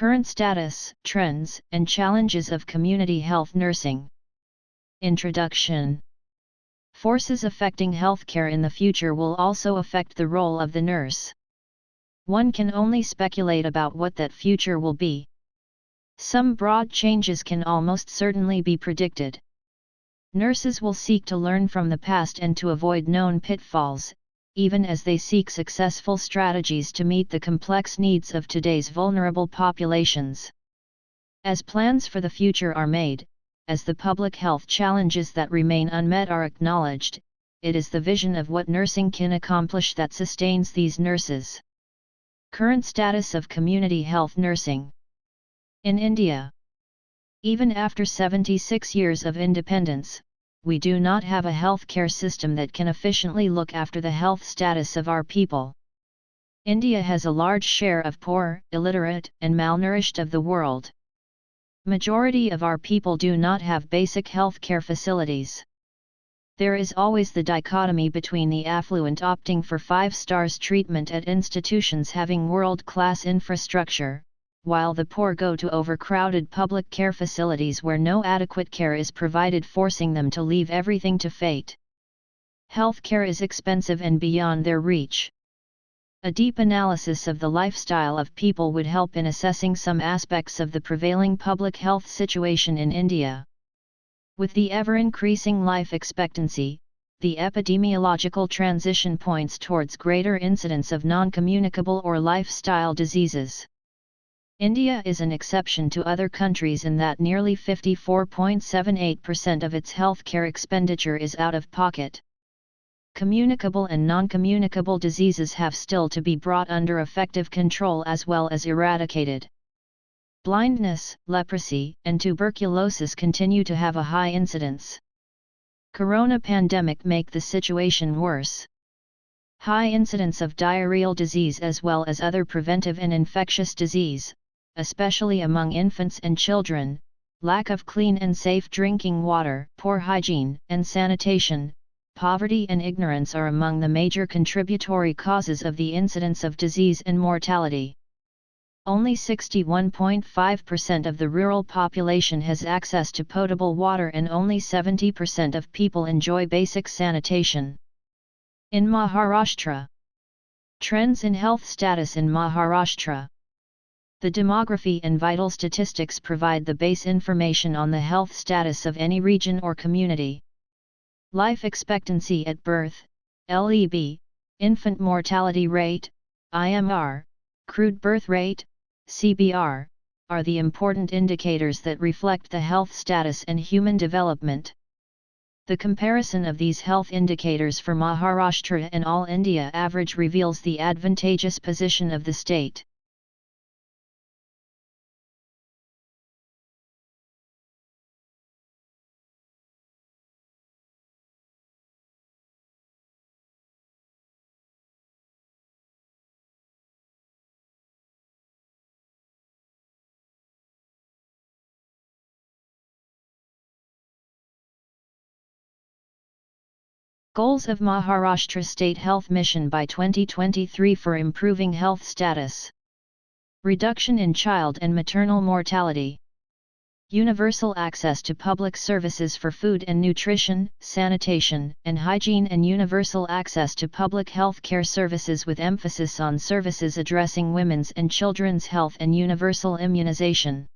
Current status, trends, and challenges of community health nursing. Introduction. Forces affecting healthcare in the future will also affect the role of the nurse. One can only speculate about what that future will be. Some broad changes can almost certainly be predicted. Nurses will seek to learn from the past and to avoid known pitfalls, even as they seek successful strategies to meet the complex needs of today's vulnerable populations. As plans for the future are made, as the public health challenges that remain unmet are acknowledged, it is the vision of what nursing can accomplish that sustains these nurses. Current status of community health nursing. In India, even after 76 years of independence, we do not have a healthcare system that can efficiently look after the health status of our people. India has a large share of poor, illiterate, and malnourished of the world. Majority of our people do not have basic healthcare facilities. There is always the dichotomy between the affluent opting for 5 stars treatment at institutions having world-class infrastructure, while the poor go to overcrowded public care facilities where no adequate care is provided, forcing them to leave everything to fate. Healthcare is expensive and beyond their reach. A deep analysis of the lifestyle of people would help in assessing some aspects of the prevailing public health situation in India. With the ever-increasing life expectancy, the epidemiological transition points towards greater incidence of non-communicable or lifestyle diseases. India is an exception to other countries in that nearly 54.78% of its healthcare expenditure is out of pocket. Communicable and non-communicable diseases have still to be brought under effective control as well as eradicated. Blindness, leprosy, and tuberculosis continue to have a high incidence. Corona pandemic make the situation worse. High incidence of diarrheal disease as well as other preventive and infectious disease, especially among infants and children, lack of clean and safe drinking water, poor hygiene and sanitation, poverty and ignorance are among the major contributory causes of the incidence of disease and mortality. Only 61.5% of the rural population has access to potable water and only 70% of people enjoy basic sanitation. In Maharashtra. Trends in health status in Maharashtra. The demography and vital statistics provide the base information on the health status of any region or community. Life expectancy at birth, LEB, infant mortality rate, IMR, crude birth rate, CBR, are the important indicators that reflect the health status and human development. The comparison of these health indicators for Maharashtra and all India average reveals the advantageous position of the state. Goals of Maharashtra State Health Mission by 2023 for improving health status. Reduction in child and maternal mortality. Universal access to public services for food and nutrition, sanitation and hygiene, and universal access to public health care services with emphasis on services addressing women's and children's health and universal immunization.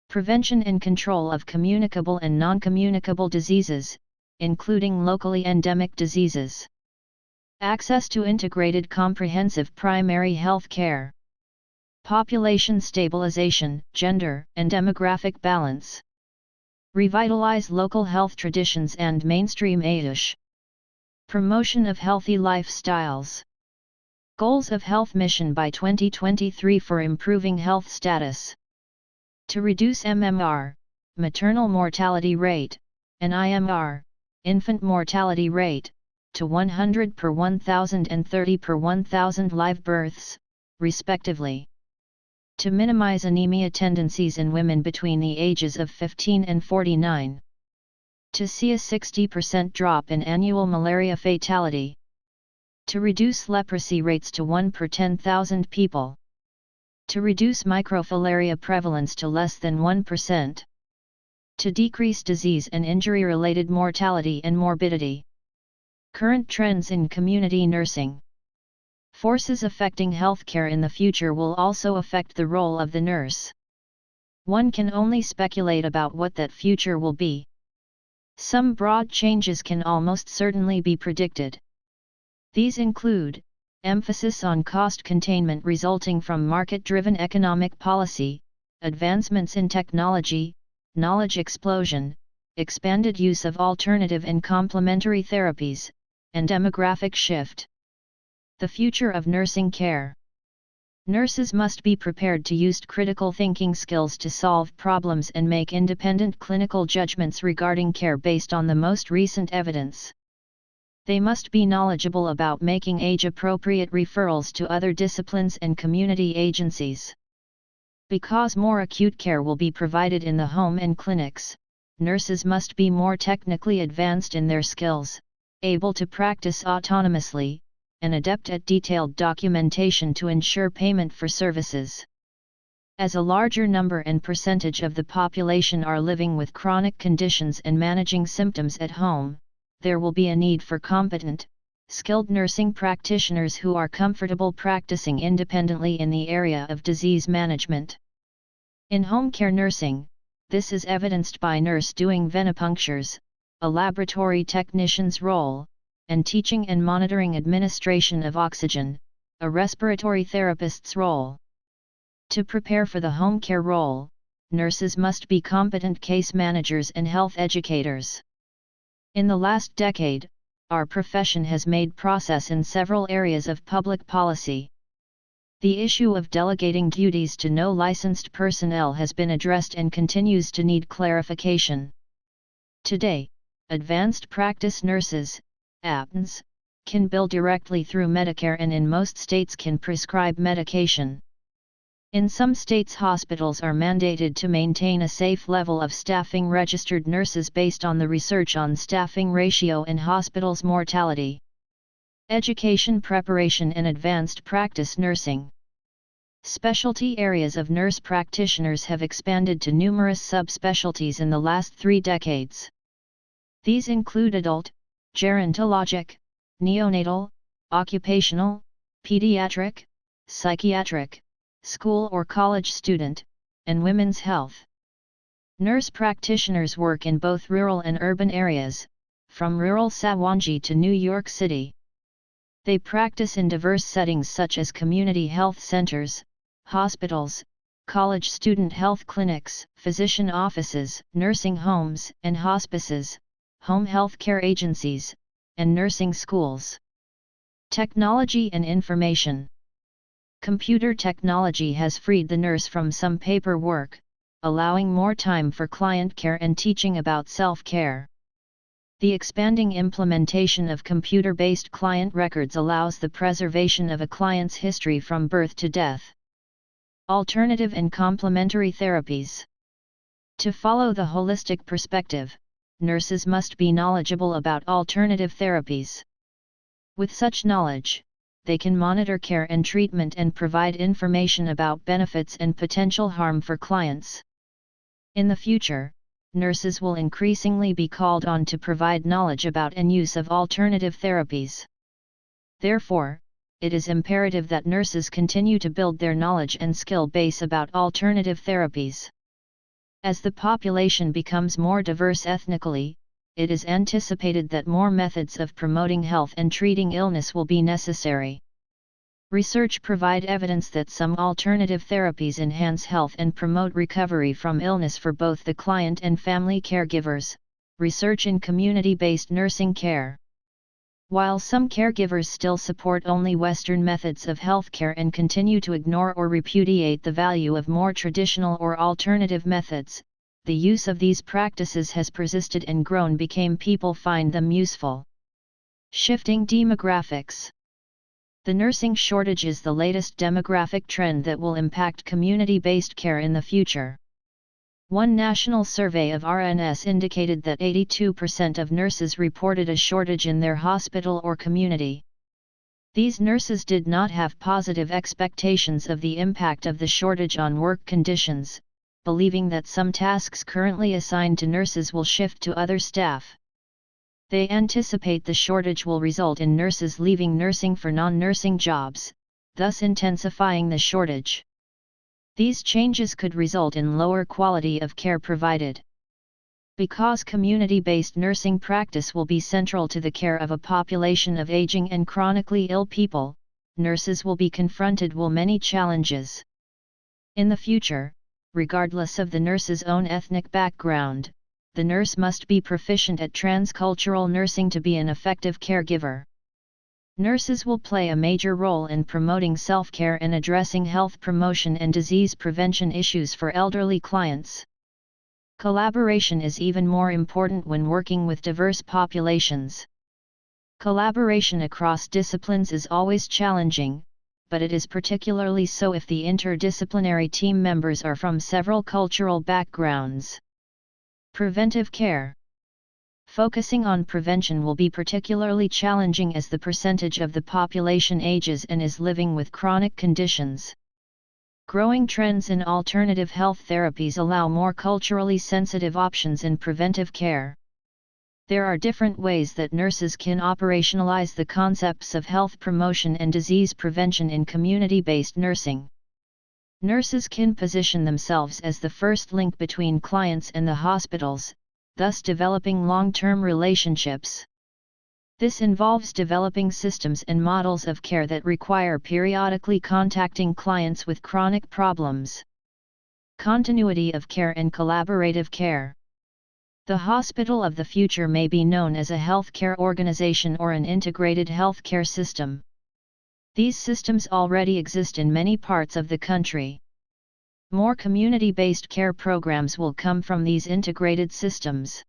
Prevention and control of communicable and non-communicable diseases, including locally endemic diseases. Access to integrated comprehensive primary health care. Population stabilization, gender and demographic balance. Revitalize local health traditions and mainstream Ayush. Promotion of healthy lifestyles. Goals of Health Mission by 2023 for improving health status. To reduce MMR, maternal mortality rate, and IMR, infant mortality rate, to 100 per 1,000 and 30 per 1,000 live births, respectively. To minimize anemia tendencies in women between the ages of 15 and 49. To see a 60% drop in annual malaria fatality. To reduce leprosy rates to 1 per 10,000 people. To reduce microfilaria prevalence to less than 1%. To decrease disease and injury-related mortality and morbidity. Current trends in community nursing. Forces affecting healthcare in the future will also affect the role of the nurse. One can only speculate about what that future will be. Some broad changes can almost certainly be predicted. These include emphasis on cost containment resulting from market-driven economic policy, advancements in technology, knowledge explosion, expanded use of alternative and complementary therapies, and demographic shift. The future of nursing care. Nurses must be prepared to use critical thinking skills to solve problems and make independent clinical judgments regarding care based on the most recent evidence. They must be knowledgeable about making age-appropriate referrals to other disciplines and community agencies. Because more acute care will be provided in the home and clinics, nurses must be more technically advanced in their skills, able to practice autonomously, and adept at detailed documentation to ensure payment for services. As a larger number and percentage of the population are living with chronic conditions and managing symptoms at home, there will be a need for competent, skilled nursing practitioners who are comfortable practicing independently in the area of disease management. In home care nursing, this is evidenced by nurse doing venipunctures, a laboratory technician's role, and teaching and monitoring administration of oxygen, a respiratory therapist's role. To prepare for the home care role, nurses must be competent case managers and health educators. In the last decade, our profession has made progress in several areas of public policy. The issue of delegating duties to no licensed personnel has been addressed and continues to need clarification. Today, advanced practice nurses, APNs, can bill directly through Medicare and in most states can prescribe medication. In some states, hospitals are mandated to maintain a safe level of staffing registered nurses based on the research on staffing ratio and hospitals' mortality. Education preparation and advanced practice nursing. Specialty areas of nurse practitioners have expanded to numerous subspecialties in the last 3 decades. These include adult, gerontologic, neonatal, occupational, pediatric, psychiatric, school or college student, and women's health. Nurse practitioners work in both rural and urban areas, from rural Sawangi to New York City. They practice in diverse settings such as community health centers, hospitals, college student health clinics, physician offices, nursing homes and hospices, home health care agencies, and nursing schools. Technology and information. Computer technology has freed the nurse from some paperwork, allowing more time for client care and teaching about self-care. The expanding implementation of computer-based client records allows the preservation of a client's history from birth to death. Alternative and complementary therapies. To follow the holistic perspective, nurses must be knowledgeable about alternative therapies. With such knowledge, they can monitor care and treatment and provide information about benefits and potential harm for clients. In the future, nurses will increasingly be called on to provide knowledge about and use of alternative therapies. Therefore, it is imperative that nurses continue to build their knowledge and skill base about alternative therapies. As the population becomes more diverse ethnically, it is anticipated that more methods of promoting health and treating illness will be necessary. Research provide evidence that some alternative therapies enhance health and promote recovery from illness for both the client and family caregivers. Research in community-based nursing care. While some caregivers still support only Western methods of healthcare and continue to ignore or repudiate the value of more traditional or alternative methods, the use of these practices has persisted and grown because people find them useful. Shifting demographics. The nursing shortage is the latest demographic trend that will impact community-based care in the future. One national survey of RNS indicated that 82% of nurses reported a shortage in their hospital or community. These nurses did not have positive expectations of the impact of the shortage on work conditions, believing that some tasks currently assigned to nurses will shift to other staff. They anticipate the shortage will result in nurses leaving nursing for non-nursing jobs, thus intensifying the shortage. These changes could result in lower quality of care provided. Because community-based nursing practice will be central to the care of a population of aging and chronically ill people, nurses will be confronted with many challenges. In the future, regardless of the nurse's own ethnic background, the nurse must be proficient at transcultural nursing to be an effective caregiver. Nurses will play a major role in promoting self-care and addressing health promotion and disease prevention issues for elderly clients. Collaboration is even more important when working with diverse populations. Collaboration across disciplines is always challenging, but it is particularly so if the interdisciplinary team members are from several cultural backgrounds. Preventive care. Focusing on prevention will be particularly challenging as the percentage of the population ages and is living with chronic conditions. Growing trends in alternative health therapies allow more culturally sensitive options in preventive care. There are different ways that nurses can operationalize the concepts of health promotion and disease prevention in community-based nursing. Nurses can position themselves as the first link between clients and the hospitals, thus developing long-term relationships. This involves developing systems and models of care that require periodically contacting clients with chronic problems. Continuity of care and collaborative care. The hospital of the future may be known as a healthcare organization or an integrated healthcare system. These systems already exist in many parts of the country. More community-based care programs will come from these integrated systems.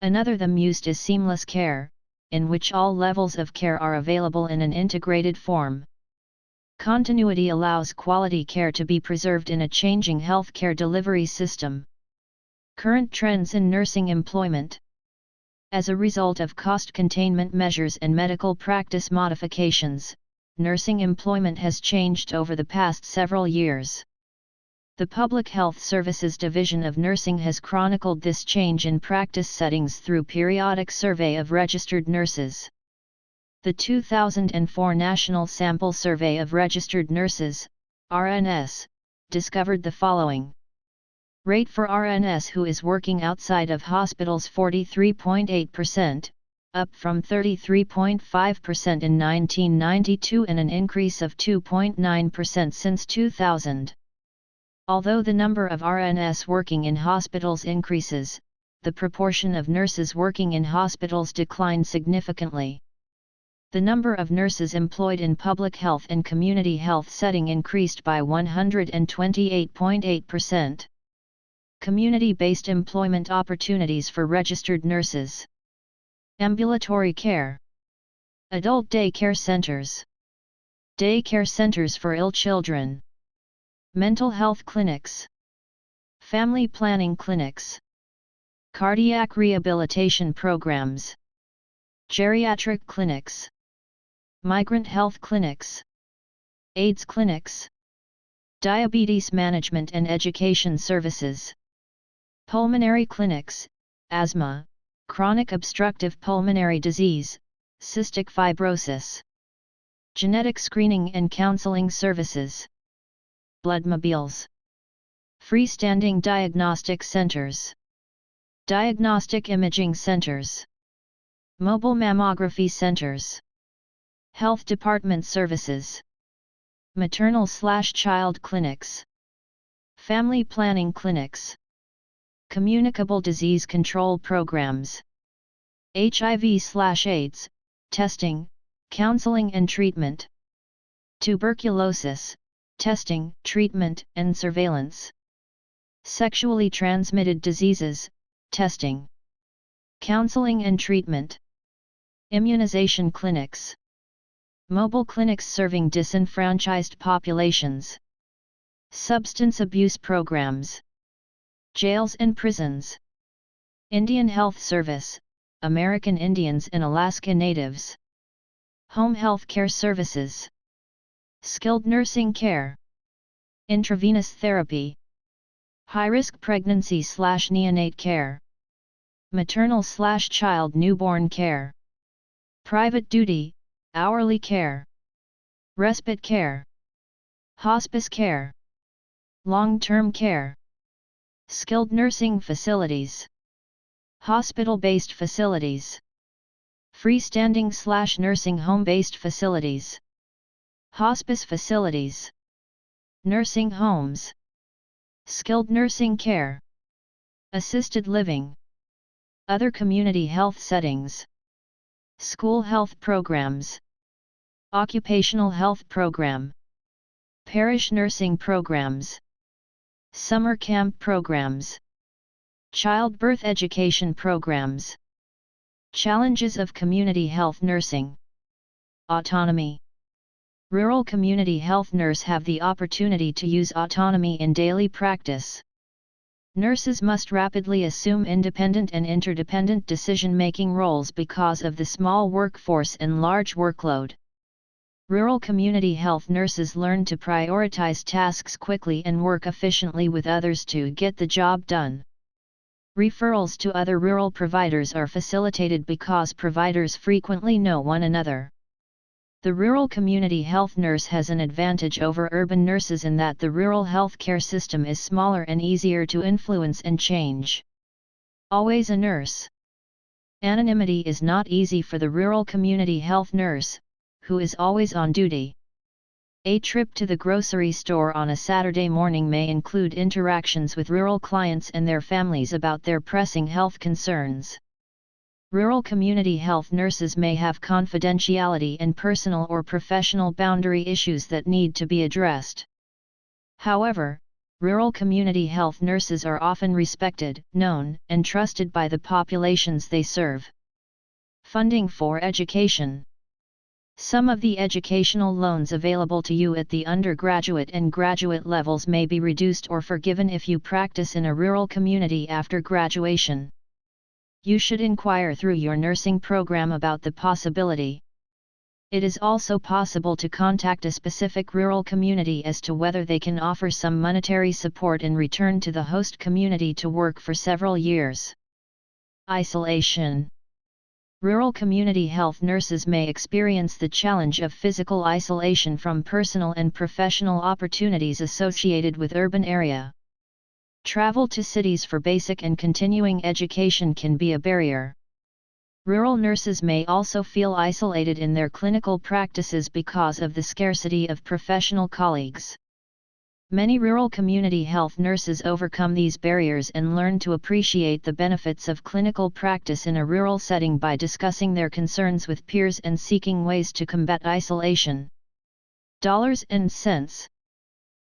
Another theme used is seamless care, in which all levels of care are available in an integrated form. Continuity allows quality care to be preserved in a changing healthcare delivery system. Current trends in nursing employment. As a result of cost containment measures and medical practice modifications, nursing employment has changed over the past several years. The Public Health Services Division of Nursing has chronicled this change in practice settings through periodic survey of registered nurses. The 2004 National Sample Survey of Registered Nurses, RNS, discovered the following. Rate for RNS who is working outside of hospitals 43.8%, up from 33.5% in 1992 and an increase of 2.9% since 2000. Although the number of RNs working in hospitals increases, the proportion of nurses working in hospitals declined significantly. The number of nurses employed in public health and community health setting increased by 128.8%. Community-based employment opportunities for registered nurses. Ambulatory care. Adult daycare centers. Daycare centers for ill children. Mental health clinics. Family planning clinics. Cardiac rehabilitation programs. Geriatric clinics. Migrant health clinics. AIDS clinics. Diabetes management and education services. Pulmonary clinics, asthma, chronic obstructive pulmonary disease, cystic fibrosis. Genetic screening and counseling services. Bloodmobiles. Freestanding diagnostic centers. Diagnostic imaging centers. Mobile mammography centers. Health department services. Maternal/child clinics. Family planning clinics. Communicable disease control programs. HIV/AIDS, testing, counseling and treatment. Tuberculosis, testing, treatment and surveillance. Sexually transmitted diseases, testing, counseling and treatment. Immunization clinics. Mobile clinics serving disenfranchised populations. Substance abuse programs. Jails and prisons. Indian Health Service, American Indians and Alaska Natives. Home health care services. Skilled nursing care. Intravenous therapy. High-risk pregnancy/neonate care. Maternal/child newborn care. Private duty, hourly care. Respite care. Hospice care. Long-term care. Skilled nursing facilities. Hospital-based facilities. Freestanding/nursing home-based facilities. Hospice facilities. Nursing homes. Skilled nursing care. Assisted living. Other community health settings. School health programs. Occupational health program. Parish nursing programs. Summer camp programs. Childbirth education programs. Challenges of community health nursing. Autonomy. Rural community health nurses have the opportunity to use autonomy in daily practice. Nurses must rapidly assume independent and interdependent decision-making roles because of the small workforce and large workload. Rural community health nurses learn to prioritize tasks quickly and work efficiently with others to get the job done. Referrals to other rural providers are facilitated because providers frequently know one another. The rural community health nurse has an advantage over urban nurses in that the rural healthcare system is smaller and easier to influence and change. Always a nurse. Anonymity is not easy for the rural community health nurse, who is always on duty. A trip to the grocery store on a Saturday morning may include interactions with rural clients and their families about their pressing health concerns. Rural community health nurses may have confidentiality and personal or professional boundary issues that need to be addressed. However, rural community health nurses are often respected, known, and trusted by the populations they serve. Funding for education. Some of the educational loans available to you at the undergraduate and graduate levels may be reduced or forgiven if you practice in a rural community after graduation. You should inquire through your nursing program about the possibility. It is also possible to contact a specific rural community as to whether they can offer some monetary support in return to the host community to work for several years. Isolation. Rural community health nurses may experience the challenge of physical isolation from personal and professional opportunities associated with urban area. Travel to cities for basic and continuing education can be a barrier. Rural nurses may also feel isolated in their clinical practices because of the scarcity of professional colleagues. Many rural community health nurses overcome these barriers and learn to appreciate the benefits of clinical practice in a rural setting by discussing their concerns with peers and seeking ways to combat isolation. Dollars and cents.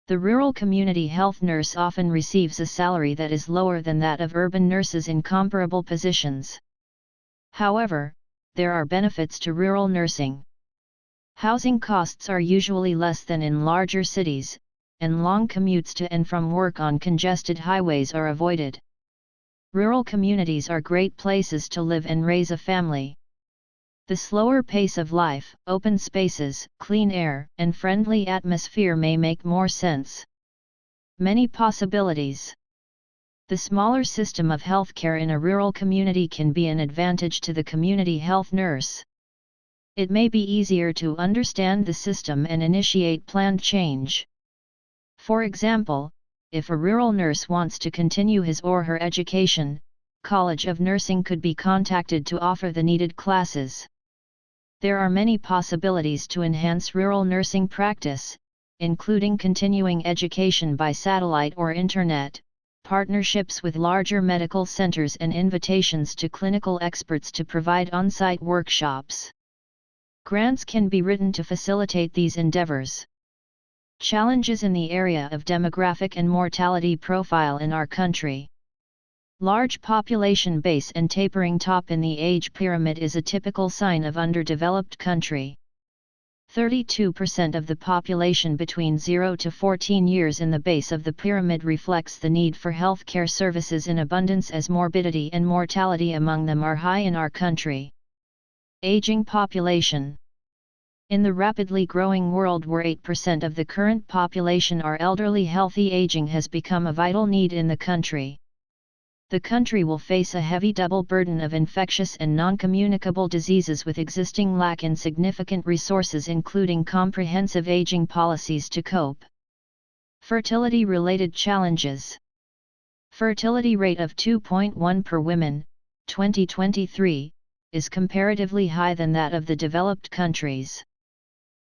The rural community health nurse often receives a salary that is lower than that of urban nurses in comparable positions. However, there are benefits to rural nursing. Housing costs are usually less than in larger cities, and long commutes to and from work on congested highways are avoided. Rural communities are great places to live and raise a family. The slower pace of life, open spaces, clean air, and friendly atmosphere may make more sense. Many possibilities. The smaller system of healthcare in a rural community can be an advantage to the community health nurse. It may be easier to understand the system and initiate planned change. For example, if a rural nurse wants to continue his or her education, College of Nursing could be contacted to offer the needed classes. There are many possibilities to enhance rural nursing practice, including continuing education by satellite or internet, partnerships with larger medical centers and invitations to clinical experts to provide on-site workshops. Grants can be written to facilitate these endeavors. Challenges in the area of demographic and mortality profile in our country. Large population base and tapering top in the age pyramid is a typical sign of underdeveloped country. 32% of the population between 0 to 14 years in the base of the pyramid reflects the need for healthcare services in abundance as morbidity and mortality among them are high in our country. Aging population. In the rapidly growing world where 8% of the current population are elderly, healthy aging has become a vital need in the country. The country will face a heavy double burden of infectious and non-communicable diseases with existing lack in significant resources, including comprehensive aging policies to cope. Fertility-related challenges. Fertility rate of 2.1 per woman, 2023, is comparatively high than that of the developed countries.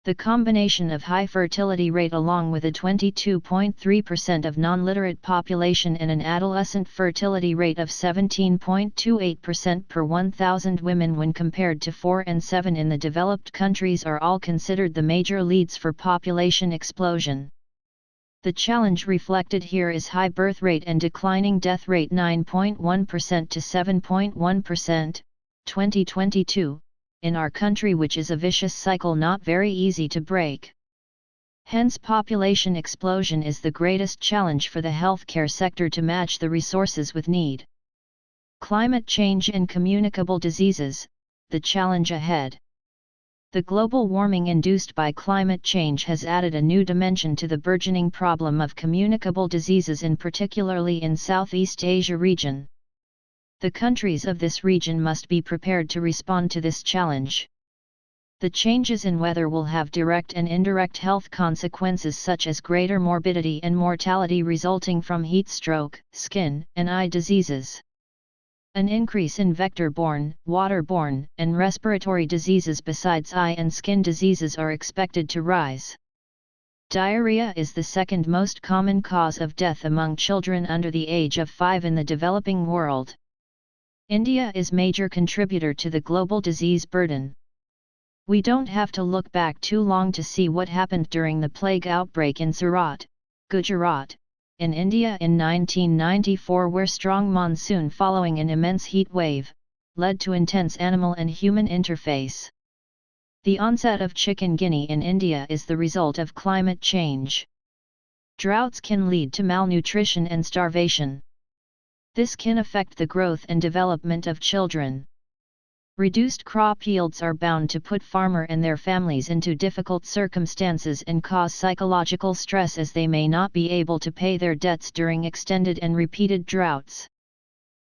The combination of high fertility rate along with a 22.3% of non-literate population and an adolescent fertility rate of 17.28% per 1,000 women when compared to 4 and 7 in the developed countries are all considered the major leads for population explosion. The challenge reflected here is high birth rate and declining death rate, 9.1% to 7.1%, 2022. In our country, which is a vicious cycle not very easy to break. Hence, population explosion is the greatest challenge for the healthcare sector to match the resources with need. Climate change and communicable diseases, the challenge ahead. The global warming induced by climate change has added a new dimension to the burgeoning problem of communicable diseases, particularly in Southeast Asia region. The countries of this region must be prepared to respond to this challenge. The changes in weather will have direct and indirect health consequences such as greater morbidity and mortality resulting from heat stroke, skin and eye diseases. An increase in vector-borne, waterborne, and respiratory diseases besides eye and skin diseases are expected to rise. Diarrhea is the second most common cause of death among children under the age of 5 in the developing world. India is major contributor to the global disease burden. We don't have to look back too long to see what happened during the plague outbreak in Surat, Gujarat, in India in 1994, where strong monsoon following an immense heat wave led to intense animal and human interface. The onset of chikungunya in India is the result of climate change. Droughts can lead to malnutrition and starvation. This can affect the growth and development of children. Reduced crop yields are bound to put farmers and their families into difficult circumstances and cause psychological stress, as they may not be able to pay their debts during extended and repeated droughts.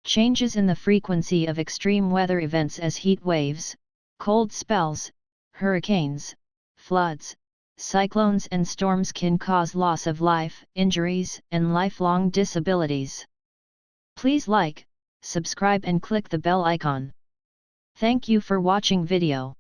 Changes in the frequency of extreme weather events as heat waves, cold spells, hurricanes, floods, cyclones and storms can cause loss of life, injuries, and lifelong disabilities. Please like, subscribe and click the bell icon. Thank you for watching video.